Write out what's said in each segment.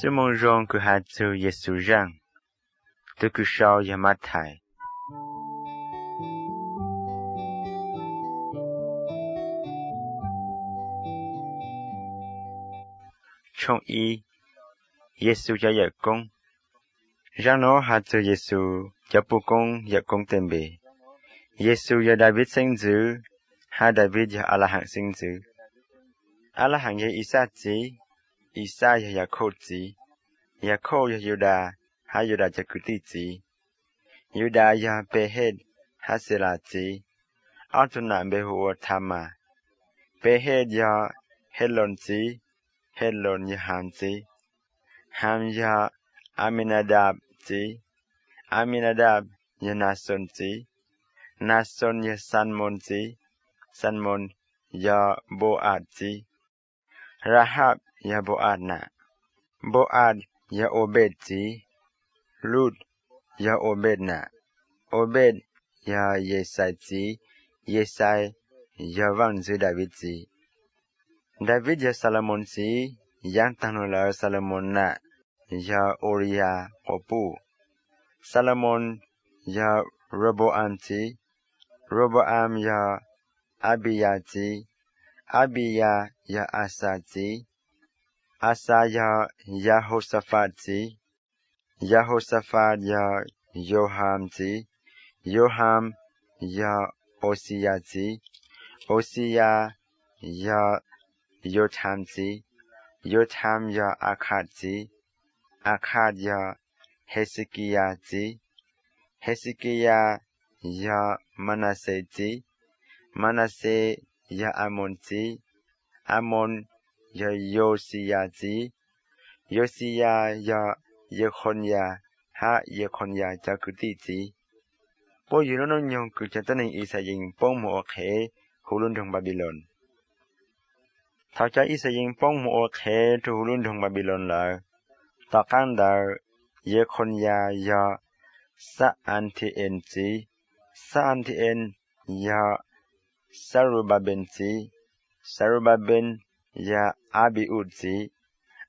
Chứ mong rong cứ hạt chữ Giêsu rằng, tôi cứ sao ya mát thải. Trong ý, Giêsu cho vợ công. Rằng nó hạt chữ Giêsu cho bố công vợ công tên bề. Giêsu cho David sinh dữ, ha David cho Allah sinh dữ. Allah cho Isa chí, Isa cho Jacob chí. Jacob cho Judah, ha Judah cho Cử Tì chí. Judah cho Pehed, ha Sela chí. Altuna bê hùa Thama. Pehed cho Helon chí, Helon cho Ham chí. Ham cho Aminadab chí. Aminadab cho Nason chí. Nason cho Salmon chí. Salmon cho Boaz chí. Rahab cho Boaz nạ. Boaz cho Obed chí. Ruth cho Obed nạ. Obed cho Yesai chí. Yesai cho vang dư David chí. David cho Salomon chí. Yang tăng lỡ Salomon nạ. Cho Uriah của bù. Salomon cho Roboam chí. Roboam cho Abia chí. Abia cho Asa chí. Asa cho Jehoshaphat chí. Jehoshaphat cho Joram chí. Joram cho Osia chí. Osia cho Jotham chí. Jotham cho Akhad chí. Akhad cho Hezekiah chí. Hezekiah cho Manasseh chí. Manasseh cho Amon chí. Amon cho Josiah chí. Josiah cho Jeconiah, ha Jeconiah cho Cử Tì chí. Bố dữ nó nhông cứ cho tên Isa dình bông mộ khế hù luôn trong Babylon. Thảo cho Isa dình bông mộ khế hù luôn trong Babylon là tỏ căn đờ Jeconiah cho Sa-antien chí. Sa-antien cho Sarubabel chí. Sarubabel cho Abiud chí.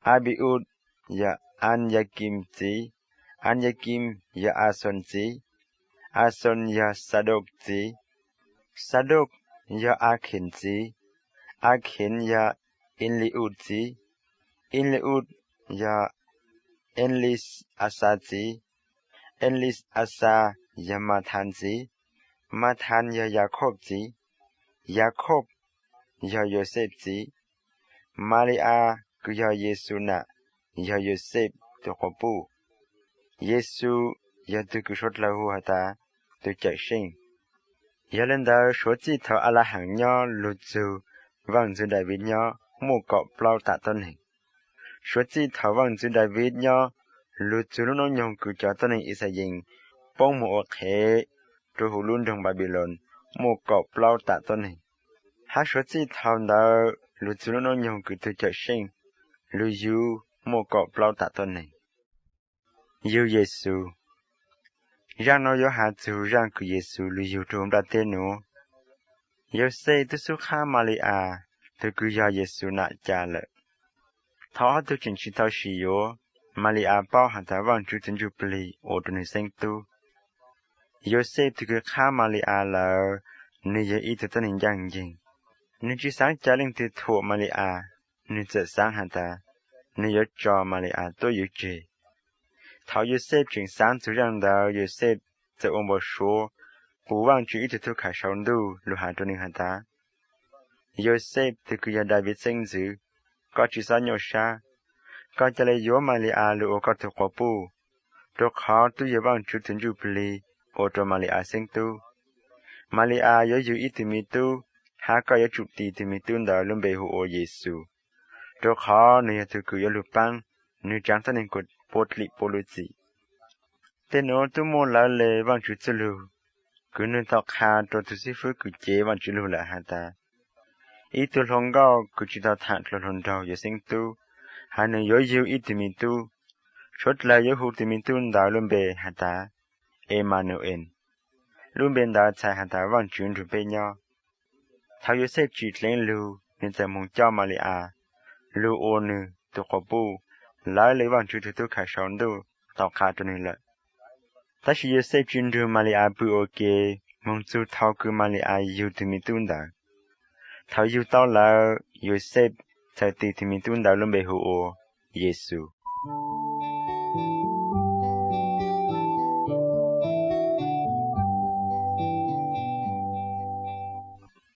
Abiud cho Anyakim chí. Anyakim cho Ason chí. Ason cho Sadok chí. Sadok cho Akhin chí. Akhin cho Enliud chí. Enliud cho Enlis Asa chí. Enlis Asa cho Mathan chí. Mathan cho Jacob chí. Jacob cho Joseph chí. Maria cứ cho Giêsu nạ. Cho Joseph từ khổ bù. Giêsu cho từ cứ sốt là hù hà ta. Từ chạy sinh. Giờ lên đó số chỉ thọ Allah hàng nho lụt dù. Vâng dù David nho. Mù cọ plau tạ tôn hình. Số chỉ thọ vâng dù David nho. Lụt dù nó nhông cứ cho tôn hình Isa dình. Bông mù khế. Rồi hù luôn trong Babylon. Mù cọ plau tạ tôn hình. Hát số chỉ thọ đó. Lụt dù nó nhông cứ từ chạy sinh. Lụt dù mù cọ plau tạ tôn hình. Yêu Giêsu. Rằng nó có hạt dù rằng của Giêsu lưu dù trộm ra tên nó. Yêu xây tôi xuất khá Maria, tôi cứ do Giêsu nạ trả lợi. Thó tôi chính trị thao sử dụng, Maria bao hẳn thả vang chú tình chú bì, ổ tuần sinh tu. Yêu xây tôi cứ khá Maria là nơi dễ ý tôi tên hình dạng dình. Nơi chú sáng trả linh từ thuộc Maria, nơi trợ sáng hẳn thả, nơi dễ cho Maria tôi yêu chế. Thảo Joseph chuyển sáng chủ rằng đạo Joseph tự ôm bộ số, bố vang chú ý từ thu khả sống đu, lù hạ trôn hình hẳn ta. Joseph từ cứ gia David sinh dữ, có chú sáng nhau xa, có trả lời dỗ Maria lù ô có thực quả bù, rồi khó tu dễ vang chú tình chú bì, ô trò Maria sinh tu. Maria dỗ dữ ý từ mi tu, há có dỗ chụp tì từ mi tu đó luôn bề hữu ô Giêsu. Rồi khó nơi từ cứ dỗ lù băng, nơi trắng thân hình cột bột lị bồ lù dị. Tên nó tôi mô lá lệ vang chú tư lù. Cứ nên tọc hà trò tôi sĩ phước cứ chế vang chú lù là hà ta. Ý tôi lòng gao cứ chú tao thẳng lò lòng đầu giờ sinh tu. Hà nên dối dịu ý tìm mình tu. Chốt là dối hụt tìm mình tu đào luôn bề hà ta. Emmanuel. Luôn bên đào chạy hà ta vang chú rủ bê nhau. Thảo dối xếp chú lên lù nên tại mong cho Maria. Lù ô nư tôi có bù. lái lấy bằng chú tu khả sống đâu tao khá cho nên là ta chỉ yêu sẽ chuyên đưa mà lại bự ok mong chú thao cứ mà lại yêu thì mình tuân đã thao yêu tao là yêu sẽ thay thì mình tuân đã luôn bề hồ Giêsu